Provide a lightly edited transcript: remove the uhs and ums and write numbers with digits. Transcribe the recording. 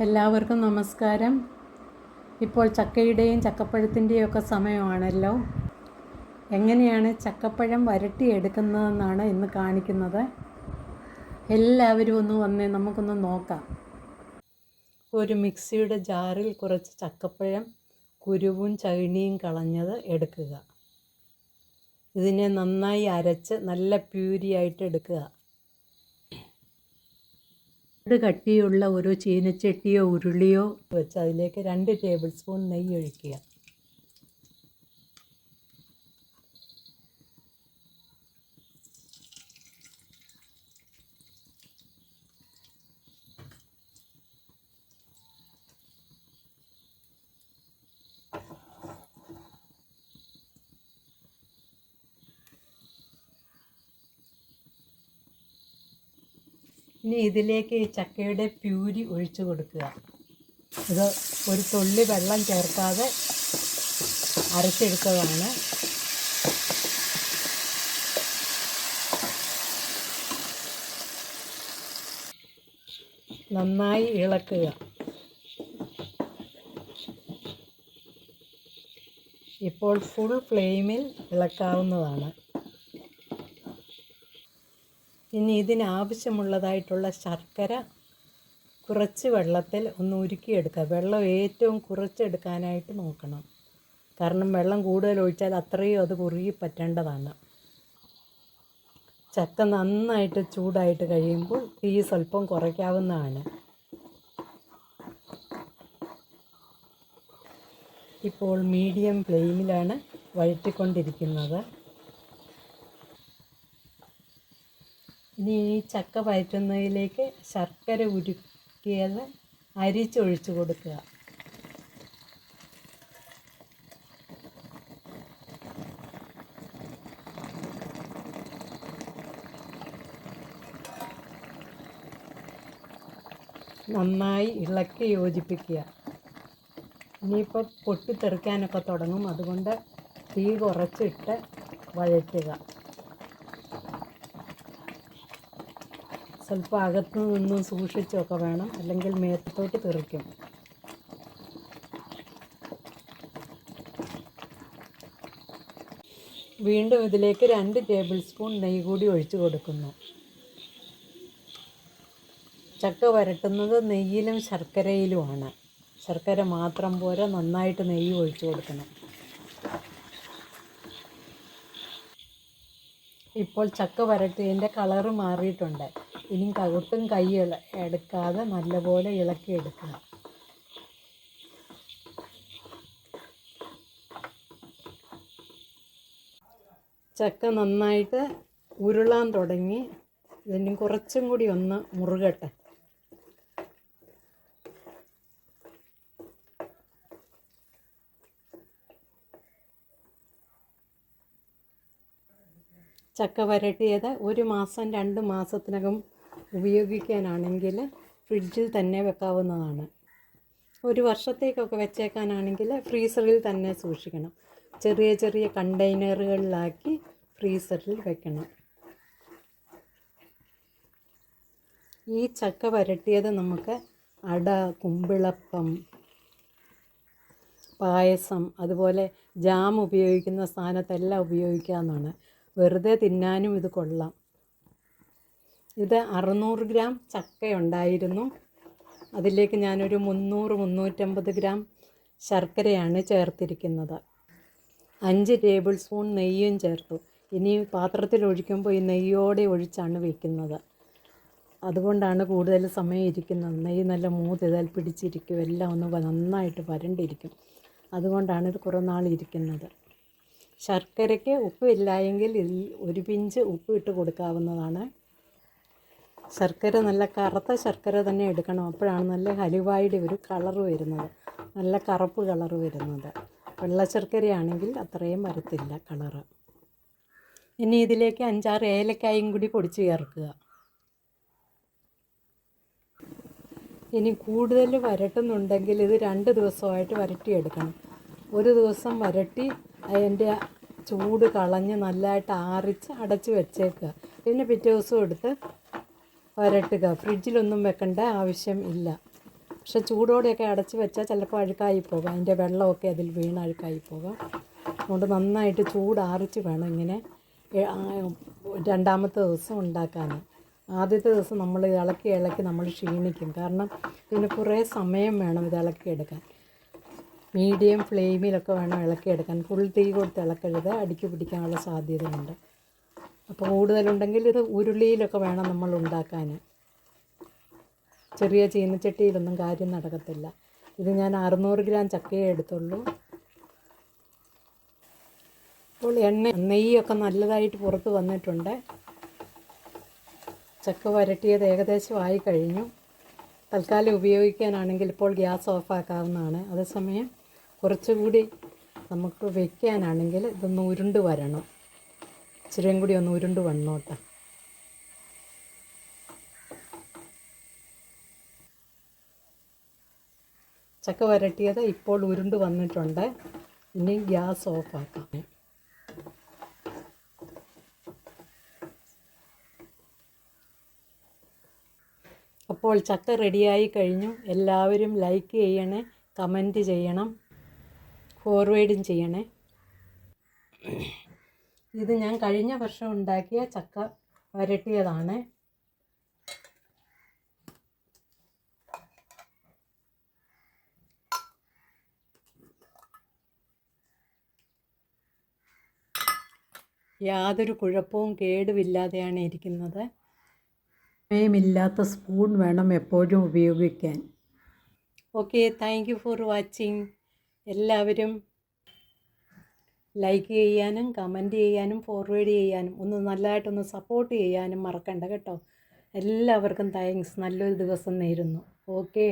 എല്ലാവർക്കും നമസ്കാരം. ഇപ്പോൾ ചക്കയുടെയും ചക്കപ്പഴത്തിൻ്റെയും ഒക്കെ സമയമാണല്ലോ. എങ്ങനെയാണ് ചക്കപ്പഴം വരട്ടിയെടുക്കുന്നതെന്നാണ് ഇന്ന് കാണിക്കുന്നത്. എല്ലാവരും ഒന്ന് വന്നേ, നമുക്കൊന്ന് നോക്കാം. ഒരു മിക്സിയുടെ ജാറിൽ കുറച്ച് ചക്കപ്പഴം കുരുവും ചകിണിയും കളഞ്ഞത് എടുക്കുക. ഇതിനെ നന്നായി അരച്ച് നല്ല പ്യൂരിയായിട്ട് എടുക്കുക. കട്ടിയുള്ള ഒരു ചീനച്ചട്ടിയോ ഉരുളിയോ വെച്ച് അതിലേക്ക് 2 ടേബിൾ സ്പൂൺ നെയ്യ് ഒഴിക്കുക. ഇനി ഇതിലേക്ക് ഈ ചക്കയുടെ പ്യൂരി ഒഴിച്ചു കൊടുക്കുക. ഇത് ഒരു തുള്ളി വെള്ളം ചേർക്കാതെ അരച്ചെടുത്തതാണ്. നന്നായി ഇളക്കുക. ഇപ്പോൾ ഫുൾ ഫ്ലെയിമിൽ ഇളക്കാവുന്നതാണ്. ഇനി ഇതിനാവശ്യമുള്ളതായിട്ടുള്ള ശർക്കര കുറച്ച് വെള്ളത്തിൽ ഒന്ന് ഉരുക്കിയെടുക്കുക. വെള്ളം ഏറ്റവും കുറച്ചെടുക്കാനായിട്ട് നോക്കണം. കാരണം വെള്ളം കൂടുതൽ ഒഴിച്ചാൽ അത്രയും അത് കുറുകി പറ്റേണ്ടതാണ്. ചക്ക നന്നായിട്ട് ചൂടായിട്ട് കഴിയുമ്പോൾ തീ സ്വല്പം കുറയ്ക്കാവുന്നതാണ്. ഇപ്പോൾ മീഡിയം ഫ്ലെയിമിലാണ് വഴറ്റിക്കൊണ്ടിരിക്കുന്നത്. ഇനി ഈ ചക്ക വഴറ്റുന്നതിലേക്ക് ശർക്കര ഉരുക്കിയത് അരിച്ചൊഴിച്ച് കൊടുക്കുക. നന്നായി ഇളക്കി യോജിപ്പിക്കുക. ഇനിയിപ്പോൾ പൊട്ടിത്തെറിക്കാനൊക്കെ തുടങ്ങും, അതുകൊണ്ട് തീ കുറച്ചിട്ട് വഴറ്റുക. സ്വല്പം അകത്തു നിന്നും സൂക്ഷിച്ചൊക്കെ വേണം, അല്ലെങ്കിൽ മേത്തോട്ട് തെറിക്കും. വീണ്ടും ഇതിലേക്ക് 2 ടേബിൾ സ്പൂൺ നെയ്യ് കൂടി ഒഴിച്ചു കൊടുക്കുന്നു. ചക്ക വരട്ടുന്നത് നെയ്യിലും ശർക്കരയിലുമാണ്. ശർക്കര മാത്രം പോരാ, നന്നായിട്ട് നെയ്യ് ഒഴിച്ചു കൊടുക്കണം. ഇപ്പോൾ ചക്ക വരട്ടിയതിൻ്റെ കളറ് മാറിയിട്ടുണ്ട്. ഇനി ഒട്ടും കൈ എടുക്കാതെ നല്ലപോലെ ഇളക്കിയെടുക്കുക. ചക്ക നന്നായിട്ട് ഉരുളാൻ തുടങ്ങി. ഇതിന് കുറച്ചും കൂടി ഒന്ന് മുറുകട്ടെ. ചക്ക വരട്ടിയത് 1 മാസം 2 മാസത്തിനകം ഉപയോഗിക്കാനാണെങ്കിൽ ഫ്രിഡ്ജിൽ തന്നെ വെക്കാവുന്നതാണ്. 1 വർഷത്തേക്കൊക്കെ വെച്ചേക്കാനാണെങ്കിൽ ഫ്രീസറിൽ തന്നെ സൂക്ഷിക്കണം. ചെറിയ ചെറിയ കണ്ടെയ്നറുകളിലാക്കി ഫ്രീസറിൽ വെക്കണം. ഈ ചക്ക വരട്ടിയത് നമുക്ക് അട, കുമ്പിളപ്പം, പായസം, അതുപോലെ ജാം ഉപയോഗിക്കുന്ന സ്ഥാനത്തെല്ലാം ഉപയോഗിക്കാവുന്നതാണ്. വെറുതെ തിന്നാനും ഇത് കൊള്ളാം. ഇത് 600 ഗ്രാം ചക്കയുണ്ടായിരുന്നു. അതിലേക്ക് ഞാനൊരു 300-350 ഗ്രാം ശർക്കരയാണ് ചേർത്തിരിക്കുന്നത്. 5 ടേബിൾ സ്പൂൺ നെയ്യും ചേർത്തു. ഇനി പാത്രത്തിൽ ഒഴിക്കുമ്പോൾ ഈ നെയ്യോടെ ഒഴിച്ചാണ് വയ്ക്കുന്നത്. അതുകൊണ്ടാണ് കൂടുതൽ സമയം ഇരിക്കുന്നത്. നെയ്യ് നല്ല മൂതിതാൽ പിടിച്ചിരിക്കും, എല്ലാം ഒന്ന് നന്നായിട്ട് വരണ്ടിരിക്കും. അതുകൊണ്ടാണ് ഇത് കുറേ നാൾ ഇരിക്കുന്നത്. ശർക്കരയ്ക്ക് ഉപ്പില്ലായെങ്കിൽ ഇതിൽ 1 പിഞ്ച് ഉപ്പ് ഇട്ട് കൊടുക്കാവുന്നതാണ്. ശർക്കര നല്ല കറുത്ത ശർക്കര തന്നെ എടുക്കണം. അപ്പോഴാണ് നല്ല ഹലുവായുടെ ഒരു കളറ് വരുന്നത്, നല്ല കറുപ്പ് കളറ് വരുന്നത്. വെള്ള ശർക്കരയാണെങ്കിൽ അത്രയും വരത്തില്ല കളറ്. ഇനി ഇതിലേക്ക് 5-6 ഏലക്കായും കൂടി പൊടിച്ച് ചേർക്കുക. ഇനി കൂടുതൽ വരട്ടുന്നുണ്ടെങ്കിൽ ഇത് 2 ദിവസമായിട്ട് വരട്ടിയെടുക്കണം. 1 ദിവസം വരട്ടി അതിൻ്റെ ചൂട് കളഞ്ഞ് നല്ലതായിട്ട് ആറിച്ച് അടച്ച് വെച്ചേക്കുക. പിന്നെ പിറ്റേ ദിവസം എടുത്ത് വരട്ടുക. ഫ്രിഡ്ജിലൊന്നും വെക്കേണ്ട ആവശ്യം ഇല്ല. പക്ഷെ ചൂടോടെയൊക്കെ അടച്ച് വെച്ചാൽ ചിലപ്പോൾ അഴുക്കായി പോകാം, അതിൻ്റെ വെള്ളമൊക്കെ അതിൽ വീണ് അഴുക്കായി പോകാം. അതുകൊണ്ട് നന്നായിട്ട് ചൂടാറിച്ച് വേണം ഇങ്ങനെ രണ്ടാമത്തെ ദിവസം ഉണ്ടാക്കാൻ. ആദ്യത്തെ ദിവസം നമ്മൾ ഇളക്കി നമ്മൾ ക്ഷീണിക്കും, കാരണം ഇതിന് കുറേ സമയം വേണം ഇത് ഇളക്കിയെടുക്കാൻ. മീഡിയം ഫ്ലെയിമിലൊക്കെ വേണം ഇളക്കിയെടുക്കാൻ. ഫുൾ തീ കൊടുത്ത് ഇളക്കരുത്, അടിക്ക് പിടിക്കാനുള്ള സാധ്യതയുണ്ട്. അപ്പോൾ കൂടുതലുണ്ടെങ്കിൽ ഇത് ഉരുളിയിലൊക്കെ വേണം നമ്മൾ ഉണ്ടാക്കാൻ. ചെറിയ ചീനച്ചട്ടിയിലൊന്നും കാര്യം നടക്കത്തില്ല. ഇത് ഞാൻ 600 ഗ്രാം ചക്കയെ എടുത്തുള്ളൂ. അപ്പോൾ നെയ്യൊക്കെ നല്ലതായിട്ട് പുറത്ത് വന്നിട്ടുണ്ട്. ചക്ക വരട്ടിയത് ഏകദേശം ആയി കഴിഞ്ഞു. തൽക്കാലം ഉപയോഗിക്കാനാണെങ്കിൽ ഇപ്പോൾ ഗ്യാസ് ഓഫാക്കാവുന്നതാണ്. അതേസമയം കുറച്ചുകൂടി നമുക്ക് വയ്ക്കാനാണെങ്കിൽ ഇതൊന്ന് ഉരുണ്ട് വരണം, ഇച്ചിരിയും കൂടി ഒന്ന് ഉരുണ്ട് വന്നോട്ടെ. ചക്ക വരട്ടിയത് ഇപ്പോൾ ഉരുണ്ട് വന്നിട്ടുണ്ട്. ഇനി ഗ്യാസ് ഓഫാക്കാം. അപ്പോൾ ചക്ക റെഡിയായി കഴിഞ്ഞു. എല്ലാവരും ലൈക്ക് ചെയ്യണേ, കമൻറ്റ് ചെയ്യണം, ഫോർവേഡും ചെയ്യണേ. ഇത് ഞാൻ കഴിഞ്ഞ വർഷം ഉണ്ടാക്കിയ ചക്ക വരട്ടിയതാണ്. യാതൊരു കുഴപ്പവും കേടുമില്ലാതെയാണ് ഇരിക്കുന്നത്. സമയമില്ലാത്ത സ്പൂൺ വേണം എപ്പോഴും ഉപയോഗിക്കാൻ. Okay, thank you for watching. എല്ലാവരും ലൈക്ക് ചെയ്യാനും കമൻറ്റ് ചെയ്യാനും ഫോർവേഡ് ചെയ്യാനും ഒന്ന് നല്ലതായിട്ടൊന്ന് സപ്പോർട്ട് ചെയ്യാനും മറക്കണ്ട കേട്ടോ. എല്ലാവർക്കും താങ്ക്സ്. നല്ലൊരു ദിവസം നേരുന്നു. ഓക്കെ.